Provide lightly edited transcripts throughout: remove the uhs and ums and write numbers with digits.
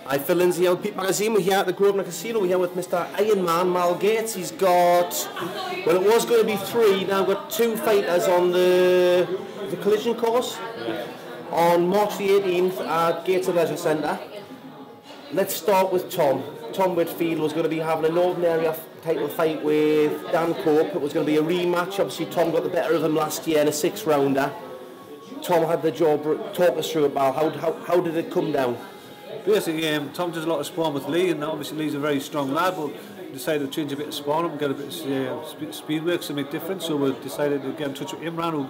Hi Phil Lindsay, our Peep magazine. We're here at the Grosvenor Casino. We're here with Mr. Iron Man, Mal Gates. He's got, well, it was going to be 3, now we've got 2 fighters on the collision course on March the 18th at Gates Leisure Centre. Let's start with Tom. Tom Whitfield was going to be having an ordinary title fight with Dan Cope. It was going to be a rematch. Obviously Tom got the better of him last year in a 6-rounder. Tom had the job. Talk us through it, Mal. How did it come down? Basically, Tom does a lot of sparring with Lee, and obviously Lee's a very strong lad, but we decided to change a bit of sparring up and get a bit of speed work to make difference, so we decided to get in touch with Imran, who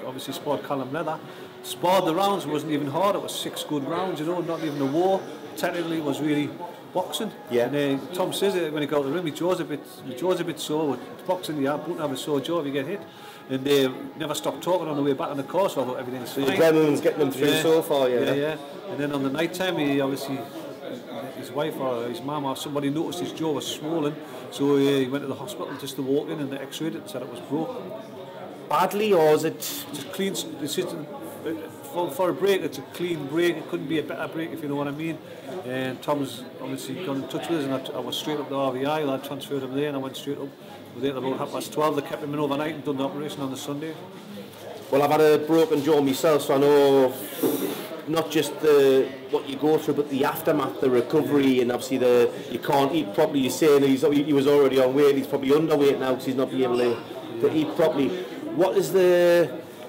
obviously sparred Callum Leather. Sparred the rounds, wasn't even hard, it was 6 good rounds, you know, not even a war. Technically it was really boxing. Yeah. And Tom says it when he got out of the room, his jaw's a bit sore. With boxing, you don't have a sore jaw if you get hit. And they never stopped talking on the way back on the course, although everything's fine. The adrenaline's getting them through so far, Yeah. And then on the night time, he obviously, his wife or his mum or somebody noticed his jaw was swollen, so he went to the hospital just to walk in, and they x-rayed it and said it was broke. Badly, or is it just clean? It's just, for a break, it's a clean break. It couldn't be a better break, if you know what I mean. And Tom's obviously got in touch with us, and I was straight up to RVI. I transferred him there, and I went straight up. We were there about 12:30. They kept him in overnight and done the operation on the Sunday. Well, I've had a broken jaw myself, so I know not just what you go through, but the aftermath, the recovery, and obviously you can't eat properly. You're saying he was already on weight. He's probably underweight now because he's not being able to eat properly. What is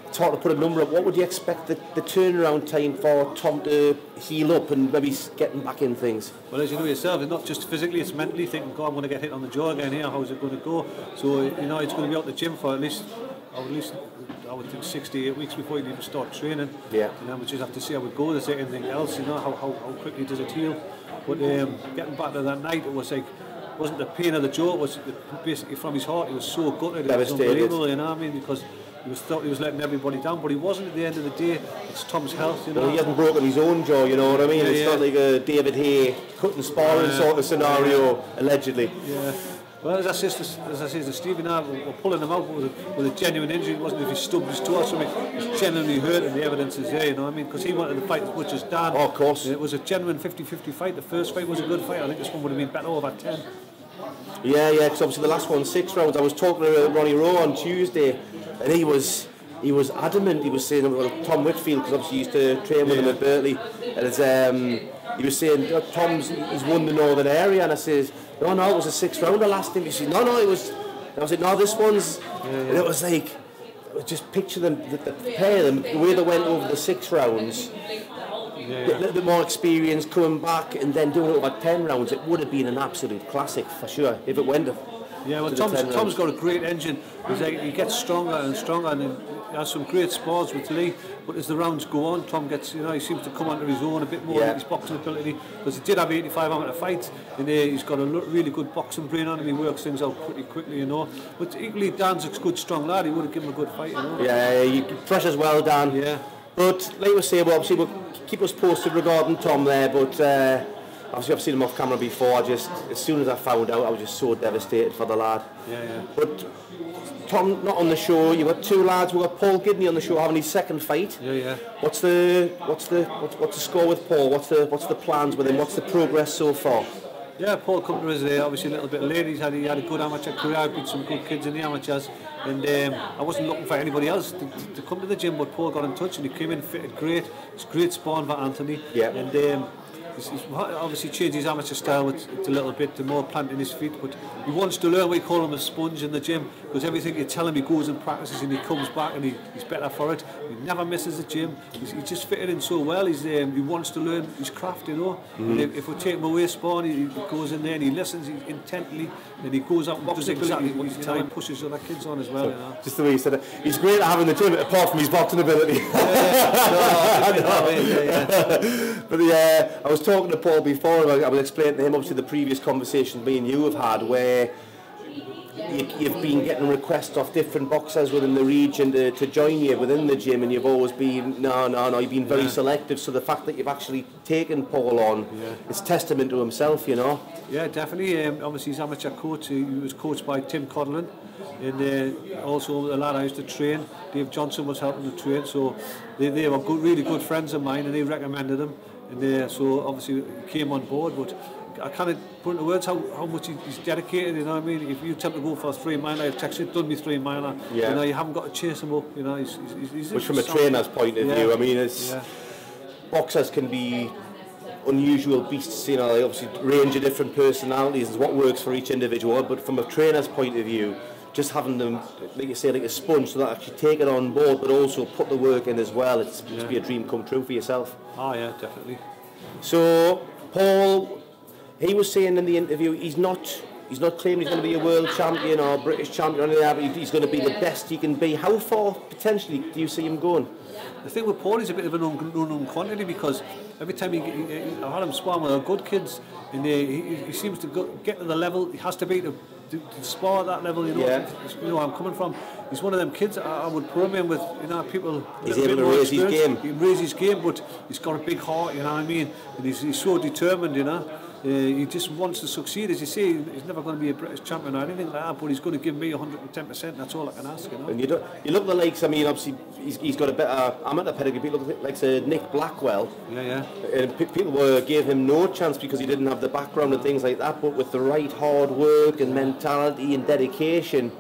it's hard to put a number up. What would you expect the turnaround time for Tom to heal up and maybe getting back in things? Well, as you know yourself, it's not just physically, it's mentally thinking, God, I'm going to get hit on the jaw again here, how's it going to go? So, you know, it's going to be out the gym for at least I would think 6 to 8 weeks before you even start training. Yeah. You know, we just have to see how it goes. Is there anything else, you know, how quickly does it heal? But getting back to that night, it was like, it wasn't the pain of the jaw, it was basically from his heart. He was so gutted, it was unbelievable, you know what I mean? Because thought he was letting everybody down, but he wasn't. At the end of the day, it's Tom's health, you know. Well, he hasn't broken his own jaw, you know what I mean? It's not like a David Hay cutting sparring sort of scenario, allegedly. Yeah. Well, as I say to Steve and I, we're pulling him out with a genuine injury. It wasn't if he stubbed his toe or something. He's genuinely hurt, and the evidence is there, you know what I mean? Because he wanted to fight as much as Dan. Oh, of course. It was a genuine 50-50 fight. The first fight was a good fight. I think this one would have been better over 10. Yeah, because obviously the last one, 6 rounds. I was talking to Ronnie Rowe on Tuesday, and he was adamant. He was saying, well, Tom Whitfield, because obviously he used to train with him at Berkeley, and he was saying, he's won the Northern area, and I says, no, it was a 6-rounder last time. He said, no, it was. And I was like, no, this one's. And it was like, just picture them, the pair of them, the way they went over the 6 rounds. A little bit more experience coming back and then doing it over 10 rounds. It would have been an absolute classic for sure if it went. Yeah, well, Tom's got a great engine. He gets stronger and stronger, and he has some great spars with Lee. But as the rounds go on, Tom gets, you know, he seems to come onto his own a bit more with his boxing ability. Because he did have 85 amateur fights, and he's got a really good boxing brain on him. He works things out pretty quickly, you know. But equally, Dan's a good, strong lad. He would have given him a good fight, you know. Yeah, pressure's well, Dan. Yeah. But like we say, well, obviously we'll keep us posted regarding Tom there. But obviously I've seen him off camera before. As soon as I found out, I was just so devastated for the lad. Yeah. But Tom not on the show. You've got 2 lads. We've got Paul Gidney on the show having his 2nd fight. Yeah. What's the score with Paul? What's the plans with him? What's the progress so far? Yeah, Paul come to us obviously a little bit late. He had a good amateur career. I beat some good kids in the amateurs, and I wasn't looking for anybody else to come to the gym, but Paul got in touch and he came in, fitted great. It's great sparring for Anthony. Yeah. And he's obviously changed his amateur style a little bit, to more planting his feet, but he wants to learn. We call him a sponge in the gym, because everything you tell him, he goes and practices and he comes back and he's better for it. He never misses the gym. He's just fitted in so well. He wants to learn his craft, you know. And if we take him away sparring, he goes in there and he listens intently, and he goes out and does exactly what he's telling, pushes other kids on as well, you know. Just the way you said it. He's great at having the gym, apart from his boxing ability. But I was talking to Paul before. I was explaining to him obviously the previous conversations me and you have had, where you've been getting requests off different boxers within the region to join you within the gym, and you've always been no, you've been very selective. So the fact that you've actually taken Paul on, it's testament to himself, you know. Yeah, definitely. Obviously he's amateur coach. He was coached by Tim Codlin, and also the lad I used to train, Dave Johnson, was helping to train. So they were really good friends of mine, and he recommended him. and so obviously he came on board, but I can't put into words how much he's dedicated, you know what I mean? If you tell him to go for a 3 miler, I've texted, done me 3 miler, you know, you haven't got to chase him up, you know. He's which from a trainer's point of view, I mean, it's boxers can be unusual beasts, you know, they obviously range of different personalities is what works for each individual, but from a trainer's point of view, just having them, like you say, like a sponge, so that actually take it on board, but also put the work in as well. It's to be a dream come true for yourself. Oh yeah, definitely. So Paul, he was saying in the interview, he's not claiming he's going to be a world champion or British champion or anything like that, but he's going to be the best he can be. How far potentially do you see him going? The thing with Paul is a bit of an unknown quantity, because every time I had him spar with our good kids, and he seems to get to the level he has to be to spar at that level, you know. You know where I'm coming from. He's one of them kids I would put him in with, you know, people. He's able to raise his game. He can raise his game, but he's got a big heart, you know what I mean? And he's so determined, you know. He just wants to succeed. As you say, he's never going to be a British champion or anything like that, but he's going to give me 110%. That's all I can ask, you know. And you look at the likes. I mean, obviously he's got a better amateur pedigree. People look like Nick Blackwell. Yeah. And people gave him no chance because he didn't have the background and things like that. But with the right hard work and mentality and dedication,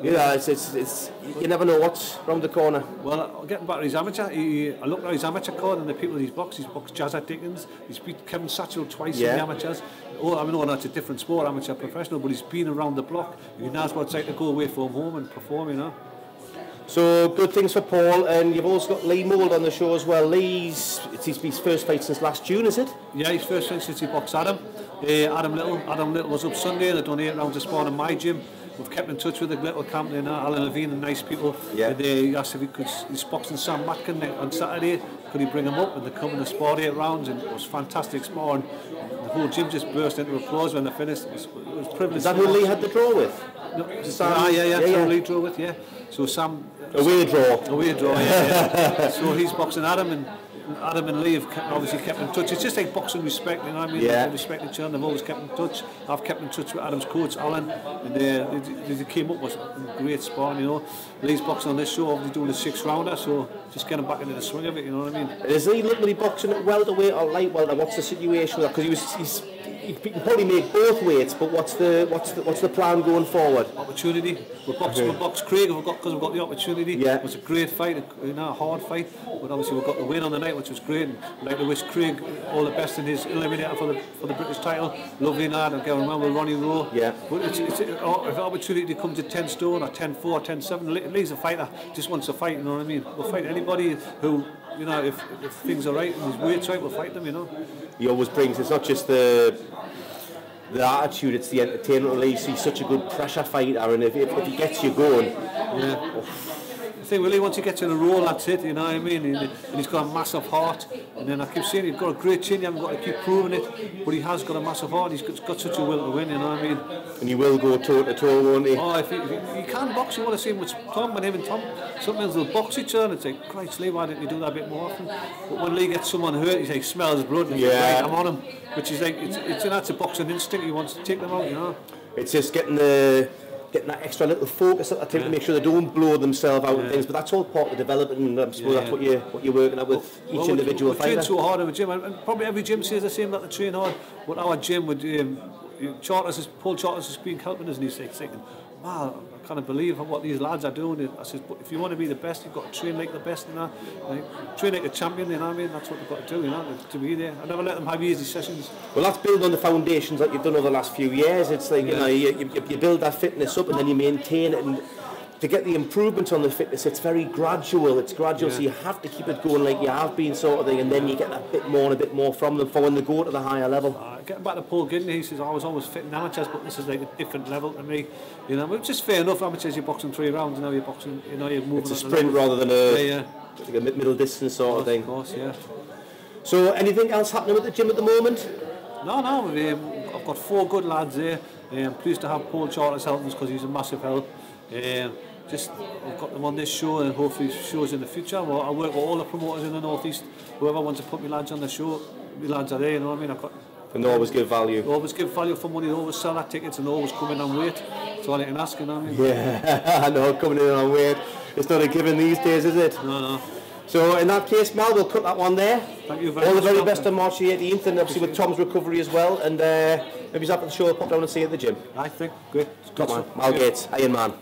you know, it's you never know what's round the corner. Well, getting back to his amateur, I looked at his amateur card and the people he's boxed Jazza Dickens, he's beat Kevin Satchel twice in the amateurs. Oh, I mean, that's a different sport, amateur, professional, but he's been around the block. He knows what it's like to go away from home and perform, you know. So good things for Paul, and you've also got Lee Mould on the show as well. It's his first fight since last June, is it? Yeah, his first fight since he boxed Adam. Adam Little was up Sunday, and they've done 8 rounds of sport in my gym. We've kept in touch with the little camp there now, Alan Levine and nice people. Yeah. They asked if he's boxing Sam Matkin on Saturday, could he bring him up, and they come in the sport 8 rounds, and it was fantastic sparring. The whole gym just burst into applause when they finished. It was privileged. Is that who Lee had the draw with? No, Sam, yeah. Lee draw with, So Sam... Away draw, yeah. So he's boxing Adam, and Lee have obviously kept in touch. It's just like boxing respect, you know what I mean? They respect each other, they've always kept in touch. I've kept in touch with Adam's coach, Alan, and they came up with great sparring, you know. Lee's boxing on this show, obviously doing a 6-rounder, so just getting back into the swing of it, you know what I mean? Is Lee literally boxing at welterweight or light welter? What's the situation with that? Because he can probably make both weights, but what's the plan going forward? Opportunity. We've boxed Craig because we've got the opportunity. Yeah. It was a great fight, a hard fight, but obviously we've got the win on the night, which was great. I'd like to wish Craig all the best in his eliminator for the British title. Lovely lad, I'll get around with Ronnie Rowe. Yeah. But it's if the opportunity comes to 10 stone or 10-4, 10-7, Lee's a fighter, just wants to fight, you know what I mean? We'll fight anybody who, you know, if things are right and his weight's right, we'll fight them, you know. He always brings, it's not just the attitude, it's the entertainment. He's such a good pressure fighter, and if he gets you going, I think really once he gets in a roll, that's it, you know what I mean? And he's got a massive heart, and then I keep saying he's got a great chin, you haven't got to keep proving it, but he has got a massive heart, he's got such a will to win, you know what I mean? And he will go toe to toe, won't he? Oh, if he can box, you want to see him with Tom, and him and Tom, sometimes they'll box each other, and it's like, Christ, Lee, why didn't you do that a bit more often? But when Lee gets someone hurt, he's like, smells blood, and he's like, right, I'm on him, which is like, that's a boxing instinct, he wants to take them out, you know? It's just getting that extra little focus at that time to make sure they don't blow themselves out and things, but that's all part of the development, and I suppose that's what you're working at with each individual fighter. We train so hard in the gym, and probably every gym says the same, that they train hard, but our gym would Paul Charters has been helping us, and he's thinking, wow, I can't believe what these lads are doing. I said, but if you want to be the best, you've got to train like the best, you know, train like a champion, you know what I mean? That's what you've got to do, you know, to be there. I never let them have easy sessions. Well, that's built on the foundations that you've done over the last few years. It's like, you know, you build that fitness up and then you maintain it, and to get the improvements on the fitness, it's very gradual. It's gradual, so you have to keep it going like you have been, sort of thing, and then you get that bit more and a bit more from them for when they go to the higher level. Getting back to Paul Gidney, he says, I was always fit in amateurs, but this is like a different level to me. You know, it's just fair enough. Amateurs, you're boxing 3 rounds, now you're boxing, you know, you're moving. It's a sprint rather than like a middle distance sort of thing. Of course, yeah. So, anything else happening with the gym at the moment? No, I've got 4 good lads there. I'm pleased to have Paul Charters helping us because he's a massive help. I've got them on this show, and hopefully shows in the future. Well, I work with all the promoters in the North East. Whoever wants to put me lads on the show, my lads are there, you know what I mean? And they always give value. They always give value for money, they always sell our tickets, and they always come in on weight. That's all I can ask, you know what I mean? Yeah, I know, coming in on weight. It's not a given these days, is it? No. So in that case, Mal, we'll cut that one there. Thank you very much. All the very Tom. best on March the 18th, and obviously with Tom's recovery as well. And maybe he's after the show, pop down and see you at the gym. I think great. Come on, Mal Gates, Iron Man.